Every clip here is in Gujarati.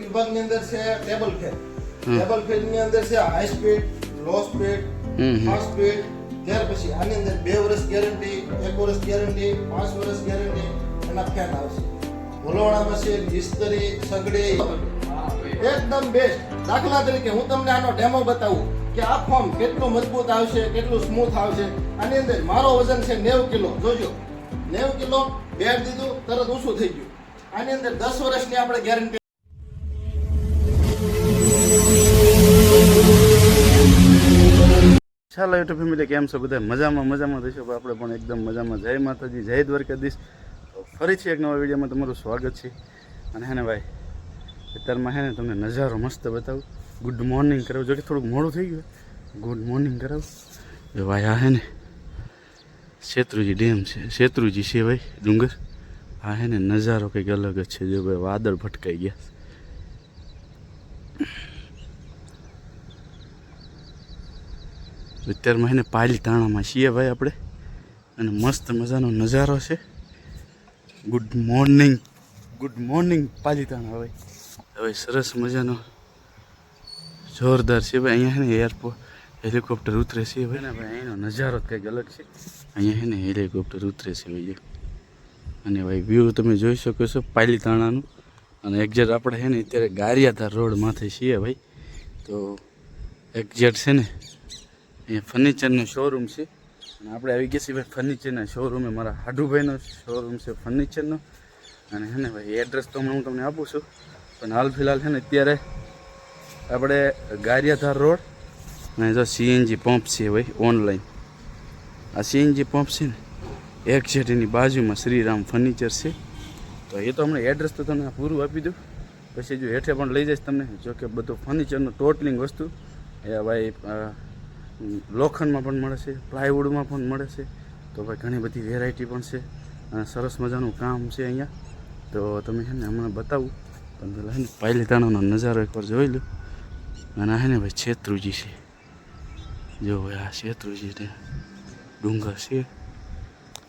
વિભાગની અંદર છે ટેબલ ફેન. ટેબલ ફેનની અંદર છે હાઈ સ્પીડ, લો સ્પીડ, ફાસ્ટ સ્પીડ. ત્યાર પછી આની અંદર 2 વર્ષ ગેરંટી, 1 વર્ષ ગેરંટી, 5 વર્ષ ગેરંટી એના ફેન આવશે. વલોણા મશીન, ઇસ્ત્રી, સગડી એકદમ બેસ્ટ. દાખલા તરીકે હું તમને આનો ડેમો બતાવું કે આ ફોર્મ કેટલું મજબૂત આવશે, કેટલું સ્મૂથ આવશે. આની અંદર મારો વજન છે 90 કિલો. જોજો 90 કિલો બેડ દીધું તરત ઊંચું થઈ ગયું. આની અંદર 10 વર્ષની આપણે ગેરંટી. ચાલો યુટ્યુબ ફેમિલી, કેમ છો બધા? મજામાં થશો. આપણે પણ એકદમ મજામાં. જય માતાજી, જય દ્વારકાધીશ. તો ફરીથી એક નવા વિડીયોમાં તમારું સ્વાગત છે. અને હે ને ભાઈ, અત્યારમાં હે ને તમને નજારો મસ્ત બતાવું. ગુડ મોર્નિંગ કરાવું, જો કે થોડુંક મોડું થઈ ગયું. ગુડ મોર્નિંગ કરાવું. જો ભાઈ આ હે ને શેત્રુજી ડેમ છે, શેત્રુજી છે ભાઈ ડુંગર. આ હે ને નજારો કંઈક અલગ જ છે. જો ભાઈ વાદળ ભટકાઈ ગયા. અત્યારમાં એને પાલીતાણામાં છીએ ભાઈ આપણે, અને મસ્ત મજાનો નજારો છે. ગુડ મોર્નિંગ પાલીતાણા ભાઈ. હવે સરસ મજાનો જોરદાર છે ભાઈ. અહીંયા છે ને એરપોર્ટ હેલિકોપ્ટર ઉતરે છે ભાઈ ને ભાઈ. અહીંનો નજારો કંઈક અલગ છે. અહીંયા છે ને હેલિકોપ્ટર ઉતરે છે ભાઈ. અને ભાઈ વ્યૂ તમે જોઈ શકો છો પાલીતાણાનું. અને એક્ઝેક્ટ આપણે છે ને અત્યારે ગારિયાધાર રોડ માથે છીએ ભાઈ. તો એક્ઝેક્ટ છે ને અહીંયા ફર્નિચરનો શોરૂમ છે. અને આપણે આવી ગયા છીએ ભાઈ ફર્નિચરના શોરૂમે. મારા હાડુભાઈનો શોરૂમ છે ફર્નિચરનો. અને હે ને ભાઈ એડ્રેસ તો હું તમને આપું છું, પણ હાલ ફિલહાલ છે ને અત્યારે આપણે ગારિયાધાર રોડ અને જો સીએનજી પંપ છે ભાઈ ઓનલાઈન. આ સીએનજી પંપ છે ને એક્ઝેક્ટ એની બાજુમાં શ્રીરામ ફર્નિચર છે. તો એ તો હમણાં એડ્રેસ તો તમને પૂરું આપી દઉં, પછી જો હેઠે પણ લઈ જઈશ તમને. જો કે બધું ફર્નિચરનું ટોટલિંગ વસ્તુ એ ભાઈ લોખંડમાં પણ મળે છે, પ્લાયવુડમાં પણ મળે છે. તો ભાઈ ઘણી બધી વેરાયટી પણ છે અને સરસ મજાનું કામ છે અહીંયા. તો તમે છે ને હમણાં બતાવું, પણ પેલા છે ને પાલીતાણાનો નજારો એકવાર જોઈ લો. અને આ છે ને ભાઈ શેત્રુજી છે. જો ભાઈ આ શેત્રુજી ને ડુંગર છે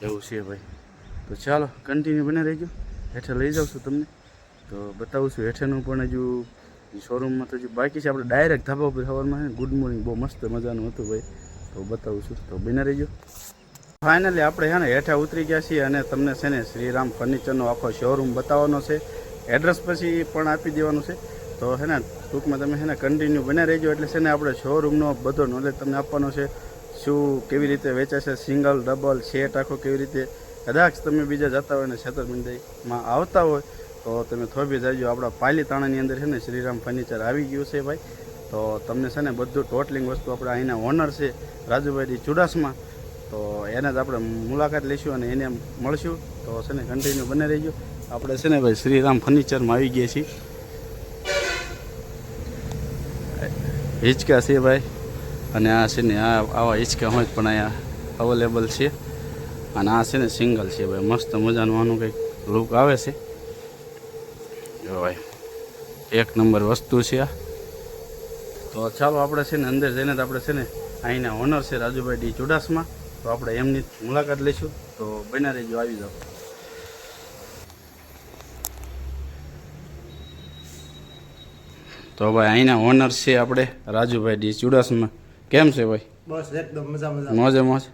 એવું છે ભાઈ. તો ચાલો કન્ટિન્યુ બને રહીજો. હેઠે લઈ જાઉં છું તમને, તો બતાવું છું હેઠેનું પણ. હજુ શોરૂમમાં તો હજુ બાકી છે. આપણે ડાયરેક્ટ ધાબા ઉપર સવારમાં છે ને ગુડ મોર્નિંગ બહુ મસ્ત મજાનું હતું ભાઈ. તો બતાવું છું, તો બને રહીજો. ફાઇનલી આપણે છે ને હેઠે ઉતરી ગયા છીએ અને તમને છે ને શ્રીરામ ફર્નિચરનો આખો શોરૂમ બતાવવાનો છે. એડ્રેસ પછી પણ આપી દેવાનું છે. તો છે ને ટૂંકમાં તમે છે ને કન્ટિન્યુ બને રહેજો. એટલે છે ને આપણે શોરૂમનો બધો નોલેજ તમને આપવાનો છે. શું કેવી રીતે વેચે છે, સિંગલ ડબલ સેટ આખો કેવી રીતે. કદાચ તમે બીજા જતા હોય ને છેતરપિંડીમાં આવતા હોય તો તમે થોભી જાજો. આપણા પાલીતાણાની અંદર છે ને શ્રીરામ ફર્નિચર આવી ગયું છે ભાઈ. તો તમને છે ને બધું ટોટલિંગ વસ્તુ આપણે અહીંના ઓનર છે રાજુભાઈ ચુડાસમા. તો એને જ આપણે મુલાકાત લઈશું અને એને મળશું. તો છે ને કન્ટિન્યુ બને રહીજો. આપણે છે ને ભાઈ શ્રીરામ ફર્નિચરમાં આવી ગયા છીએ. હિંચકા છે ભાઈ, અને આ છે ને આવા હિંચકા હોય પણ અહીંયા અવેલેબલ છે. અને આ છે ને સિંગલ છે ભાઈ. મસ્ત મજાનું આનું કંઈક લુક આવે છે. જો ભાઈ એક નંબર વસ્તુ છે આ. તો ચાલો આપણે છે ને અંદર જઈને તો આપણે છે ને અહીંના ઓનર છે રાજુભાઈ ડી ચુડાસમા. તો આપણે એમની મુલાકાત લઈશું. તો બના રહેજો, આવી જાઓ. તો ભાઈ અહીંના ઓનર છે આપણે રાજુભાઈ ડી ચુડાસમા. કેમ છે ભાઈ? બસ એકદમ મજા. મોજ.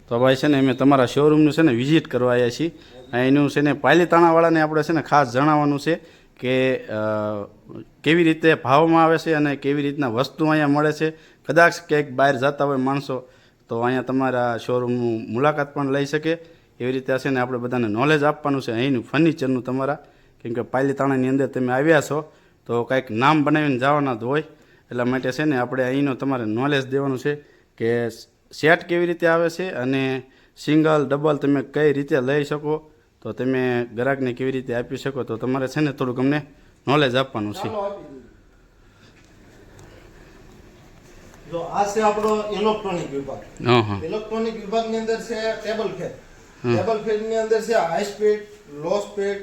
તો ભાઈ છે ને અમે તમારા શોરૂમનું છે ને વિઝિટ કરવા આવ્યા છીએ. અહીંનું છે ને પાલીતાણાવાળાને આપણે છે ને ખાસ જણાવવાનું છે કે કેવી રીતે ભાવમાં આવે છે અને કેવી રીતના વસ્તુ અહીંયા મળે છે. કદાચ ક્યાંક બહાર જતા હોય માણસો તો અહીંયા તમારા શોરૂમનું મુલાકાત પણ લઈ શકે. એવી રીતે છે ને આપણે બધાને નોલેજ આપવાનું છે અહીંનું ફર્નિચરનું તમારા. કેમ કે પાલીતાણાની અંદર તમે આવ્યા છો તો કાંઈક નામ બનાવીને જવાના જ હોય. એટલા માટે છે ને આપણે અહીંનો તમારે નોલેજ દેવાનું છે કે સેટ કેવી રીતે આવે છે અને સિંગલ ડબલ તમે કઈ રીતે લઈ શકો. તો તમે ગ્રાહકને કેવી રીતે આપી શકો. તો તમારે છે ને થોડુંક અમને નોલેજ આપવાનું છે. જો આ છે આપણો ઇલેક્ટ્રોનિક વિભાગ. ઇલેક્ટ્રોનિક વિભાગની અંદર છે ટેબલ ફેન. ટેબલ ફેનની અંદર છે હાઈ સ્પીડ, લો સ્પીડ,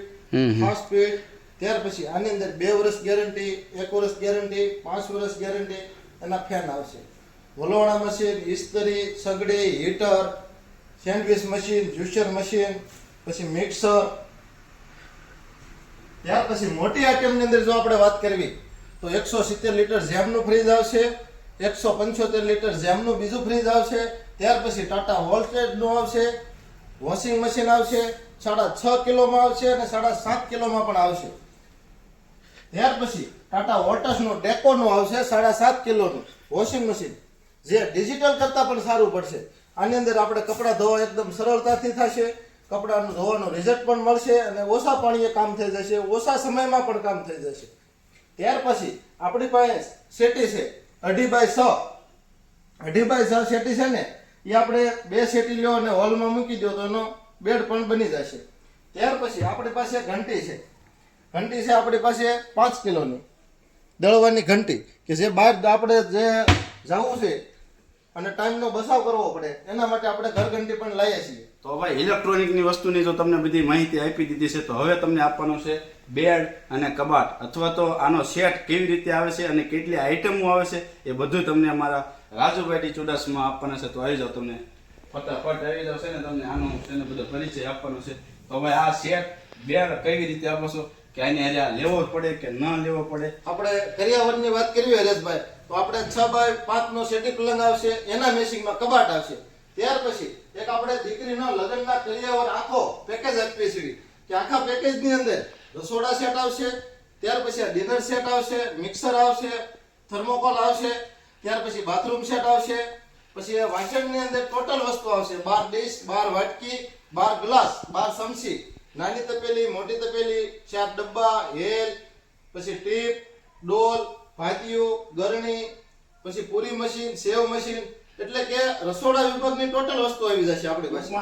ફાસ્ટ સ્પીડ. ત્યાર પછી આની અંદર 2 વર્ષ ગેરંટી, 1 વર્ષ ગેરંટી, 5 વર્ષ ગેરંટી એના ફેન આવશે. વલોણા મશીન, ઇસ્ત્રી, સગડી, heater, sandwich machine, juicer machine, પછી મિક્સર, ત્યાર પછી મોટી આઈટમની અંદર જો આપણે વાત કરવી તો 170 લીટર જેમનું ફ્રીજ આવશે, 175 લીટર જેમનું બીજું ફ્રીજ આવશે, ત્યાર પછી ટાટા વોલ્ટેજનું આવશે, વોશિંગ મશીન આવશે, 6.5 કિલોમાં આવશે અને 7.5 કિલોમાં પણ આવશે. ત્યાર પછી ટાટા વોટર્સનું ડેકોનું આવશે 7.5 કિલોનું વોશિંગ મશીન, જે ડિજિટલ કરતાં પણ સારું પડશે. આની અંદર આપણે કપડાં ધોવા એકદમ સરળતાથી થશે, કપડાનું ધોવાનું રિઝલ્ટ પણ મળશે અને ઓછા પાણીએ કામ થઈ જશે, ઓછા સમયમાં પણ કામ થઈ જશે. ત્યાર પછી આપણી પાસે સેટી છે 2.5x6, 2.5x6 સેટી છે ને એ આપણે 2 સેટી લ્યો અને હોલમાં મૂકી દો તો એનો બેડ પણ બની જશે. ત્યાર પછી આપણી પાસે ઘંટી છે, ઘંટી છે આપણી પાસે 5 કિલોની દળવાની ઘંટી, કે જે બહાર આપણે જે જવું છે અને ટાઈમનો બચાવ કરવો પડે એના માટે આપણે ઘરઘંટી પણ લાવીએ છીએ. તો ભાઈ ઇલેક્ટ્રોનિકની વસ્તુની જો તમને બધી માહિતી આપી દીધી છે, તો હવે તમને આપવાનું છે બેડ અને કબાટ, અથવા તો આનો સેટ કેવી રીતે આવે છે અને કેટલી આઈટમો આવે છે એ બધું તમને અમારા રાજુભાઈ ચુડાસમાં આપવાના છે. તો આવી જાઓ, તમને ફટાફટ આવી જાવ છે ને, તમને આનો છે ને બધો પરિચય આપવાનો છે. તો ભાઈ આ સેટ બેડ કેવી રીતે આપો છો, કે આની હારે લેવો પડે કે ન લેવો પડે? આપણે કરિયાવરની વાત કરવી હરેશભાઈ, તો આપણે 6x5 નો સેટી પલંગ આવશે, એના મેચિંગમાં કબાટ આવશે. ત્યાર પછી એક આપણે દીકરીનો લગ્નના કરિયાવર આખો પેકેજ આપીએ છીએ, કે આખા પેકેજની અંદર રસોડા સેટ આવશે, ત્યાર પછી ડિનર સેટ આવશે, મિક્સર આવશે, થર્મોકોલ આવશે, ત્યાર પછી બાથરૂમ સેટ આવશે, પછી વાસણની અંદર ટોટલ વસ્તુ આવશે, 12 ડીશ, 12 વાટકી, 12 ગ્લાસ, 12 ચમચી, નાની તપેલી, મોટી તપેલી, 4 ડબ્બા, હેલ, પછી ટીપ, ડોલ, ભાતિયું, ગરણી, પછી પૂરી મશીન, સેવ મશીન, એટલે કે રસોડા વિભાગની ટોટલ વસ્તુ આવી જશે આપણી પાસે.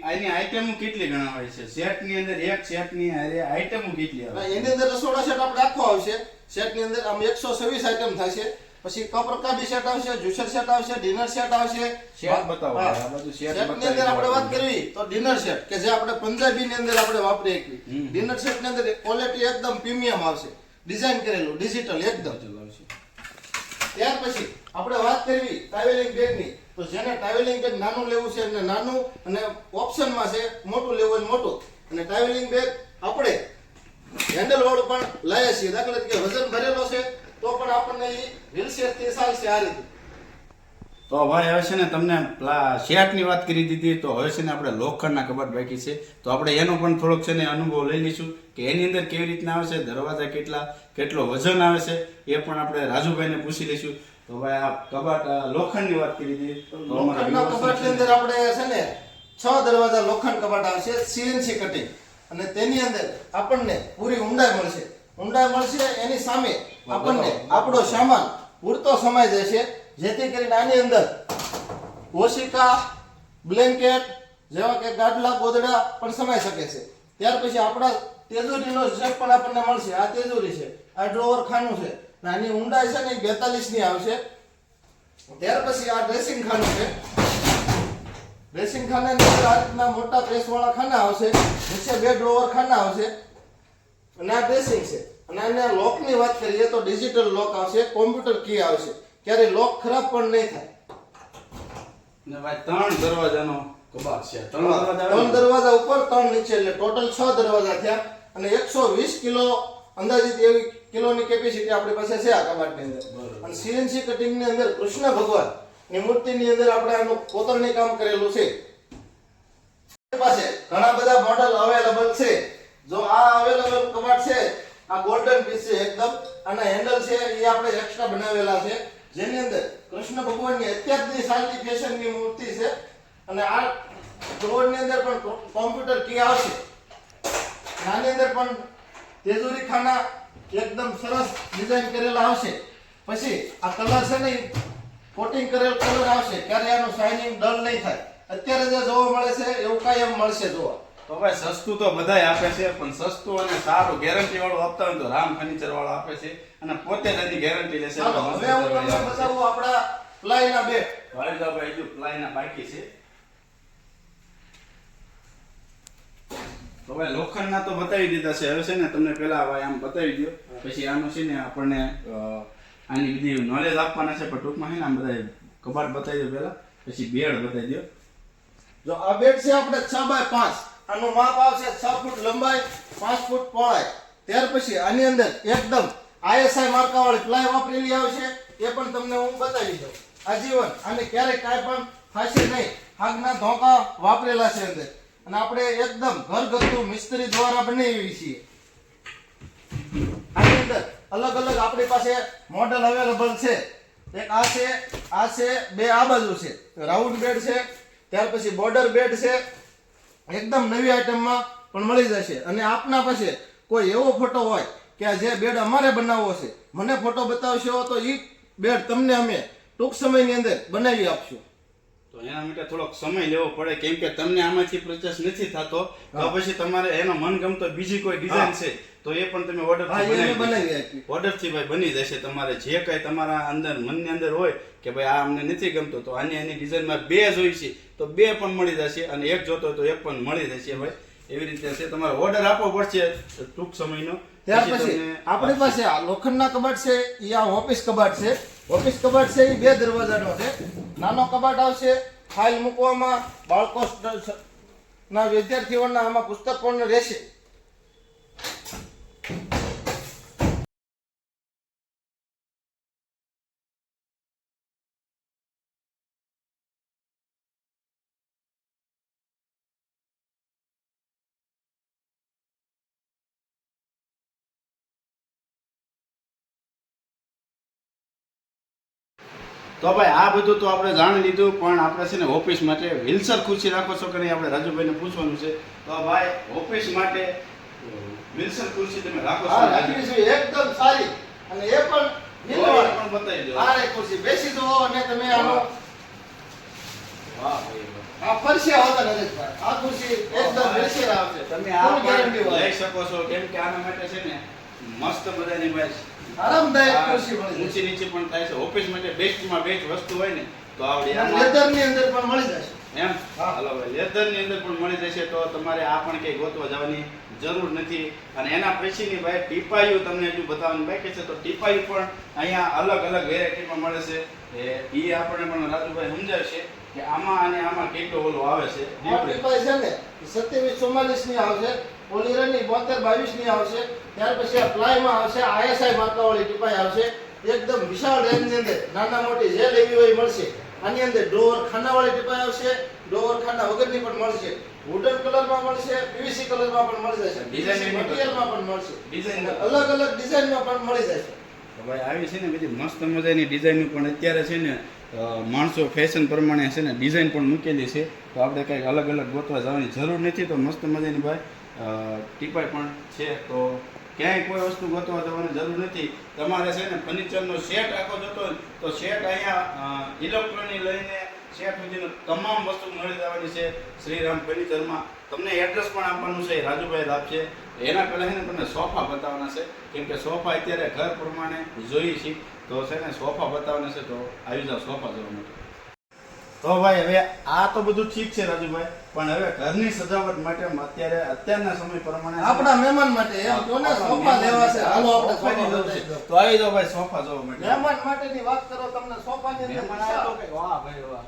આની આઈટમો કેટલી ગણાવાય છે? સેટની અંદર એક સેટની હારે આઈટમો કેટલી આવે? એની અંદર રસોડા સેટ આપણે આખો આવશે. સેટની અંદર આમ 126 આઈટમ થશે. પછી કપ રકાબી સેટ આવશે, જ્યુસર સેટ આવશે, ડિનર સેટ આવશે. સેટ બતાવો, આ બધું સેટ સેટની અંદર આપણે વાત કરવી તો ડિનર સેટ, કે જે આપણે પંજાબીની અંદર આપણે વાપરીએ છીએ. ડિનર સેટની અંદર ક્વોલિટી એકદમ પ્રીમિયમ આવશે, ડિઝાઇન કરેલું ડિજિટલ એકદમ આવશે. ત્યાર પછી આપણે વાત કરવી ટ્રાવેલિંગ બેગની, તો જેને ટ્રાવેલિંગ બેગ નાનું લેવું છે એને નાનું, અને ઓપ્શનમાં છે મોટું લેવું હોય મોટું. અને ટ્રાવેલિંગ બેગ આપણે હેન્ડલ વાળું પણ લાવીએ છીએ, દાખલા તરીકે વજન ભરેલો છે તો પણ આપણને એ વ્હીલચેરથી ચાલશે આ રીતે. તો ભાઈ હવે છે ને તમને શેટની વાત કરી દીધી, તો હવે છે ને આપણે લોખંડના કબાટ બાકી છે, તો આપણે એનો પણ થોડોક છે ને અનુભવ લઈ લઈશું કે એની અંદર કેવી રીતના આવે છે, દરવાજા કેટલો વજન આવે છે એ પણ આપણે રાજુભાઈને પૂછી લઈશું. તો ભાઈ આ કબાટ લોખંડની વાત કરી દીધી, તો લોખંડના કબાટની અંદર આપણે છે ને 6 દરવાજા લોખંડ કબાટ આવશે, સીએનસી કટિંગ, અને તેની અંદર આપણને પૂરી ઊંડાઈ મળશે. એની સામે આપણને આપણો સામાન પૂરતો સમાઈ જશે, જેથી કરીને આની અંદર ઓશિકા, બ્લેન્કેટ જેવા કે ગાડલા, ગોદડા પણ સમાઈ શકે છે. ત્યાર પછી આપણા તેજોરીનો સેટ પણ આપણને મળશે. આ તેજોરી છે, આ ડ્રોવર ખાનું છે, આની ઊંડાઈ છે ને 42 ની આવશે. ત્યાર પછી આ ડ્રેસિંગ ખાનું છે, ડ્રેસિંગ ખાનાની અંદર આ રીતના મોટા પ્રેસ વાળા ખાના આવશે, નીચે 2 ડ્રોવર ખાના આવશે, અને આ ડ્રેસિંગ છે. અને આના લોકની વાત કરીએ તો ડિજિટલ લોક આવશે, કોમ્પ્યુટર કી આવશે, ક્યારે લોક ખરાબ પણ નહીં થાય. ને ભાઈ 3 દરવાજાનો કબાટ છે, 3 દરવાજા ઉપર 3 નીચે, એટલે ટોટલ 6 દરવાજા થયા. અને 120 કિલો અંદાજિત એવી કિલોની કેપેસિટી આપણી પાસે છે આ કબાટની અંદર. અને સીએનસી કટિંગની અંદર કૃષ્ણ ભગવાનની મૂર્તિની અંદર આપણે આનું કોતરણી કામ કરેલું છે. આપણી પાસે ઘણા બધા મોડલ અવેલેબલ છે. જો આ અવેલેબલ કબાટ છે, આ ગોલ્ડન પીસ છે એકદમ, અને હેન્ડલ છે એ આપણે એક્સ્ટ્રા બનાવેલા છે, જેની અંદર કૃષ્ણ ભગવાનની અત્યારની ચાલતી ફેશનની મૂર્તિ છે. અને આ ડ્રોવરની અંદર પણ કોમ્પ્યુટર કી આવશે, આની અંદર પણ તેજોરી ખાના એકદમ સરસ ડિઝાઇન કરેલા આવશે. પછી આ કલર છે ને કોટિંગ કરેલ કલર આવશે, ક્યારે આનું શાઇનિંગ ડલ નહીં થાય. અત્યારે જે જોવા મળે છે એવું કાયમ મળશે જોવા. તો ભાઈ સસ્તું તો બધાય આપે છે, પણ સસ્તું અને સારું ગેરંટી વાળું આપતા હોય તો રામ ફર્નિચર વાળો આપે છે, અને પોતે જ એની ગેરંટી લેશે. હવે હું તમને બતાવું આપણા પ્લાયના બેડ. ભાઈ જો પ્લાયના બાકી છે. તો ભાઈ લોખંડના તો બતાવી દીધા છે, હવે છે ને તમને પેલા ભાઈ આમ બતાવી દો, પછી આનું છે ને આપણને આની બધી નોલેજ આપવાના છે, પણ ટૂંકમાં છે ને આમ બધા કબાટ બતાવી દો પેલા, પછી બેડ બતાવી દો. જો આ બેડ છે આપણે 6x5, આનું માપ આવશે 6 ફૂટ લંબાઈ, 5 ફૂટ પહોળાઈ, ત્યાર પછી આની અંદર એકદમ ISI માર્કાવાળી પ્લાય વાપરેલી આવશે, એ પણ તમને હું બતાવી દઉં. આજીવન આને ક્યારેય કાંઈ પણ થશે નહીં. આગના ધોકા વાપરેલા છે અંદર, અને આપણે એકદમ ઘરગથ્થુ મિસ્ત્રી દ્વારા બનાવી છીએ. આની અંદર અલગ અલગ આપણી પાસે મોડેલ અવેલેબલ છે. એક આ છે, બે આ બાજુ છે, રાઉન્ડ બેડ છે, ત્યાર પછી બોર્ડર બેડ છે, એકદમ નવી આઈટમમાં પણ મળી જશે. અને આપના પાસે કોઈ એવો ફોટો હોય કે આ જે બેડ અમારે બનાવવો છે, મને ફોટો બતાવશો તો એ બેડ તમને અમે ટૂંક સમયની અંદર બનાવી આપશું. તો એના માટે થોડોક સમય લેવો પડે, કેમ કે તમને આમાંથી પરચેસ નથી થતો, તો પછી તમારે એનો મનગમતો બીજી કોઈ ડિઝાઇન છે તો એ પણ તમે ઓર્ડર બનાવી આપી. ઓર્ડર થી ભાઈ બની જશે. તમારે જે કઈ તમારા અંદર મનની અંદર હોય કે ભાઈ આ અમને નથી ગમતો, તો આની ડિઝાઇનમાં બે જોઈ છે તો બે પણ મળી જશે, અને એક જોતો હોય તો એક પણ મળી જશે ભાઈ. એવી રીતે છે, તમારે ઓર્ડર આપવો પડશે ટૂંક સમયનો. ત્યાર પછી આપણી પાસે આ લોખંડના કબાટ છે, એ આ ઓફિસ કબાટ છે. ઓફિસ કબાટ છે એ 2 દરવાજાનો છે. નાનો કબાટ આવશે ફાઇલ મૂકવામાં, બાળકો ના વિદ્યાર્થીઓના આમાં પુસ્તક પણ રહેશે. તો ભાઈ આ બધું તો આપણે જાણી લીધું, પણ આપણે છે ને ઓફિસ માટે વિલ્સર ખુરશી રાખો છો કે નહીં આપણે રાજુભાઈને પૂછવાનું છે. તો ભાઈ ઓફિસ માટે વિલ્સર ખુરશી તમે રાખો છો? હા, રાખી છે, એકદમ સારી. અને એ પણ પણ બતાવી દો. આ રે ખુરશી બેસી દો અને તમે આનો વાહ ભાઈ વાહ. આ ફરશે હોતા નરેશભાઈ. આ ખુરશી એકદમ બેસી આવશે. તમે આ ફૂલ ગેરંટી પણ વાળી. લઈ શકો છો, કેમ કે આના માટે છે ને મસ્ત મજાની ભાઈ આરામદાયક ખુરશી મળી ઊંચી નીચે પણ થાય છે. ઓફિસ માટે બેસ્ટમાં બેસ્ટ વસ્તુ હોય ને તો આવડી જશે. લેધર ની અંદર પણ મળી જશે. એમ હાલો ભાઈ, લેધર ની અંદર પણ મળી જશે, તો તમારે આ પણ કઈ ગોતવા જવાની જરૂર નથી. અને એના પછીની ભાઈ ટીપાયું તમને હજુ બતાવવાની બાકી છે, તો ટીપાયું પણ અહીંયા અલગ અલગ વેરાયટીમાં મળે છે. એ આપણે પણ રાજુભાઈ સમજાવશે કે આમાં અને આમાં કેટલો ઓલો આવે છે. આ ટીપાઈ છે ને 2744 ની આવશે, પોલીરન ની 7222 ની આવશે. ત્યાર પછી આ પ્લાય માં આવશે, ISI માર્કાવાળી ટીપાઈ આવશે. એકદમ વિશાળ રેન્જ ની અંદર નાના મોટી જે લેવી હોય મળશે. આની અંદર ડોર ખાનાવાળી ટીપાઈ આવશે, ડોર ખાના વગરની પણ મળશે, વુડન કલરમાં મળશે, PVC કલરમાં પણ મળી જશે, ડિઝાઇન મટીરીયલમાં પણ મળશે, ડિઝાઇન અલગ અલગ ડિઝાઇનમાં પણ મળી જશે. તો ભાઈ આવી છે ને બધી મસ્ત મજાની ડિઝાઇન પણ અત્યારે છે ને માણસો ફેશન પ્રમાણે છે ને ડિઝાઇન પણ મૂકેલી છે, તો આપણે કંઈક અલગ અલગ ગોતવા જવાની જરૂર નથી. તો મસ્ત મજાની ભાઈ ટીપાઈ પણ છે, તો ક્યાંય કોઈ વસ્તુ ગોતવા જવાની જરૂર નથી. તમારે છે ને ફર્નિચરનો સેટ આખો જોતો હોય તો સેટ અહીંયા ઇલેક્ટ્રોનિક લઈને સેટ સુધીનું તમામ વસ્તુ મળી જવાની છે શ્રીરામ ફર્નિચરમાં. તમને એડ્રેસ પણ આપવાનું છે, રાજુભાઈ આપશે. એના પહેલાં છે ને તમને સોફા બતાવવાના છે, કેમ કે સોફા અત્યારે ઘર પ્રમાણે જોઈએ છીએ, તો છે ને સોફા બતાવવાના છે. તો આવી જાવ સોફા જોવા માટે. તો ભાઈ હવે આ તો બધું ઠીક છે રાજુભાઈ, પણ હવે ઘરની સજાવટ માટે અત્યારના સમય પ્રમાણે આપણા મહેમાન માટે એમ કોને સોફા લેવા છે, હાલો આપણે સોફા લઈએ. તો આવી જાવ ભાઈ સોફા જોવા માટે. મહેમાન માટેની વાત કરો, તમને સોફાની અંદર મહેમાન આવ્યા તો કઈ વાહ ભાઈ વાહ.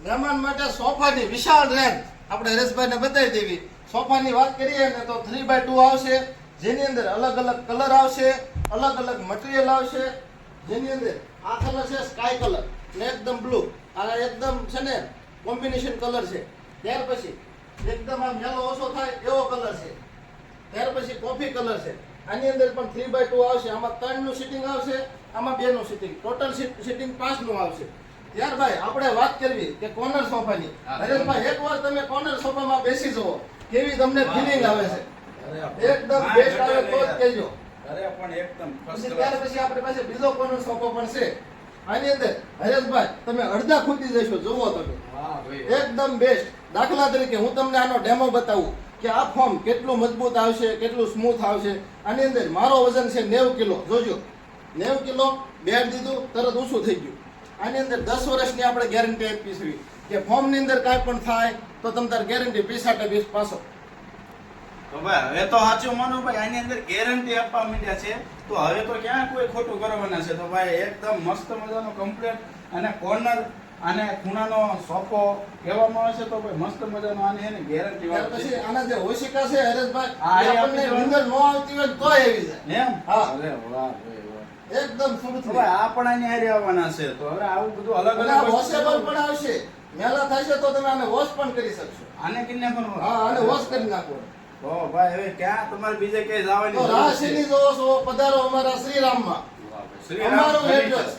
મહેમાન માટે સોફાની વિશાળ રેન્જ આપણે હરેશભાઈને બતાવી દેવી. સોફાની વાત કરીએ ને તો 3x2 આવશે, જેની અંદર અલગ અલગ કલર આવશે, અલગ અલગ મટીરીયલ આવશે. જેની અંદર આ કલર છે સ્કાય કલર ને એકદમ બ્લુ, આ એકદમ છે ને કોમ્બિનેશન કલર છે. ત્યાર પછી એકદમ આમ યલો ઓછો થાય એવો કલર છે. ત્યાર પછી કોફી કલર છે. આની અંદર પણ 3x2 આવશે, આમાં 3 નું સીટિંગ આવશે, આમાં 2 નું સીટિંગ, ટોટલ સીટિંગ 5 નું આવશે. ત્યાર ભાઈ આપણે વાત કરવી કે કોર્નર સોફાની. હરેશભાઈ એકવાર તમે કોર્નર સોફામાં બેસી જુઓ, કેવી તમને ફીલિંગ આવે છે, એકદમ બેસ્ટ આવે તો જ કહેજો. અરે પણ એકદમ પછી ત્યાર પછી આપણી પાસે બીજો કોર્નર સોફા પણ છે. આની અંદર હરેશભાઈ તમે અડધા ખૂટી જશો, જુઓ તમે, એકદમ બેસ્ટ. દાખલા તરીકે હું તમને આનો ડેમો બતાવું કે આ ફોર્મ કેટલું મજબૂત આવશે, કેટલું સ્મૂથ આવશે. આની અંદર મારો વજન છે 90 કિલો, જોજો 90 કિલો, બેડ દીધું તરત ઊંચું થઈ ગયું. આની અંદર 10 વર્ષની આપણે ગેરંટી આપી છે કે ફોર્મની અંદર કાંઈ પણ થાય તો તમે તાર ગેરંટી 20% પાછો. તો ભાઈ હવે તો સાચું માનો ભાઈ, આની અંદર ગેરંટી આપવા માંડ્યા છે, તો હવે તો ક્યાં કોઈ ખોટું કરવાના છે. તો ભાઈ એકદમ મસ્ત મજાનો કમ્પ્લીટ અને કોર્નર આને ખૂણાનો સોફો કહેવામાં આવે છે તો ભાઈ મસ્ત મજાનો આને છે ને ગેરંટી ત્યાર વાળો છે. પછી આના જે ઓશિકા છે હરેશભાઈ હા, એ એ આપણને આપી નીંદર ન આવતી હોય તો એવી જાય એમ હા. અરે વાહ ભાઈ વાહ. એકદમ તો સુરત ભાઈ આ પણ આની હારે આવવાના છે તો હવે આવું બધું અલગ અને આ અલગ વોશેબલ પણ આવશે મેલા થશે તો તમે આને વોશ પણ કરી શકશો આને કિન્ને પણ હા આને વોશ કરી નાખો તો ભાઈ હવે ક્યાં તમારે બીજે ક્યાંય તો જવાની જરૂર રાશિની છે? જોવો છો પધારો અમારા શ્રીરામમાં વાહ ભાઈ. શ્રીરામ અમારું furniture. એડ્રેસ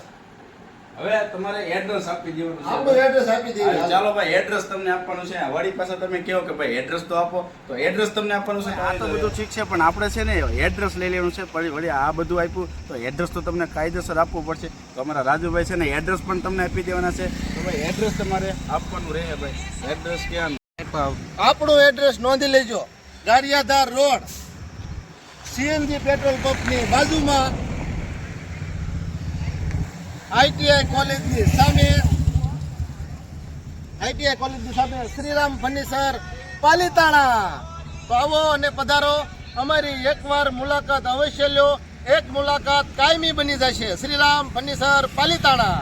હવે તમારે એડ્રેસ આપી દેવાનું છે. આપણું એડ્રેસ આપી હા, દઈએ ચાલો ભાઈ એડ્રેસ તમને આપવાનું છે વળી પાસે તમે કહો કે ભાઈ એડ્રેસ તો આપો તો એડ્રેસ તમને આપવાનું છે આ તો બધું ઠીક છે પણ આપણે છે ને એડ્રેસ લઈ લેવાનું છે પછી વળી આ બધું આપ્યું તો એડ્રેસ તો તમને કાયદેસર આપવું પડશે તો અમારા રાજુભાઈ છે ને એડ્રેસ પણ તમને આપી દેવાના છે તો ભાઈ એડ્રેસ તમારે આપવાનું રહે ભાઈ એડ્રેસ ક્યાં આપણું એડ્રેસ નોંધી લેજો ગારિયાધાર રોડ સીએનજી પેટ્રોલ પંપની બાજુમાં આઈટીઆઈ કોલેજની સામે શ્રીરામ ફર્નિચર પાલીતાણા તો આવો અને પધારો અમારી એકવાર મુલાકાત અવશ્ય લ્યો એક મુલાકાત કાયમી બની જશે શ્રીરામ ફર્નિચર પાલીતાણા